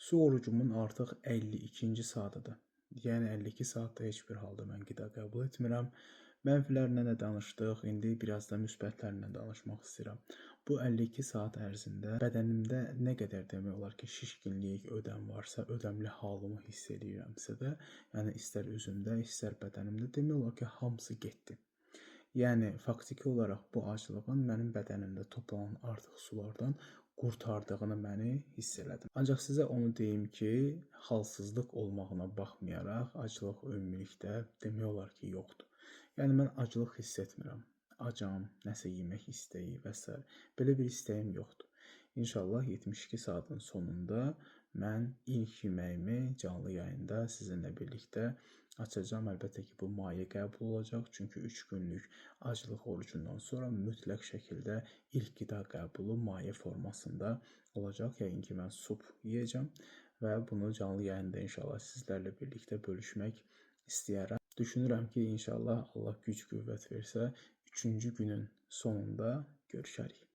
Su orucumun artıq 52-ci saatıdır. Yəni 52 saatda heç bir halda mən qida qəbul etmirəm. Mənfilərlə də danışdıq, indi biraz da müsbətlərlə danışmaq istəyirəm. Bu 52 saat ərzində bədənimdə nə qədər demək olar ki, şişkinlik, ödəm varsa, ödəmli halımı hiss edirəmsə də, yəni istər üzümdə, istər bədənimdə demək olar ki, hamısı getdi. Yəni faktiki olaraq bu aclığın mənim bədənimdə toplanan artıq sulardan qurtardığını məni hiss elədim. Ancaq sizə onu deyim ki, halsızlıq olmağına baxmayaraq, aclıq ümumilikdə demək olar ki, yoxdur. Yəni mən aclıq hiss etmirəm. Acam, nəsə yemək istəyi və s. belə bir istəyim yoxdur. İnşallah 72 saatın sonunda mən ilk yeməyimi canlı yayında sizinlə birlikdə açacağam. Əlbəttə ki, bu maye qəbul olacaq. Çünki 3 günlük aclıq orucundan sonra mütləq şəkildə ilk qida qəbulu maye formasında olacaq. Yəqin ki, mən sup yeyəcəm və bunu canlı yayında inşallah sizlərlə birlikdə bölüşmək istəyərəm. Düşünürəm ki, inşallah Allah güc qüvvət versə, 3-cü günün sonunda görüşərik.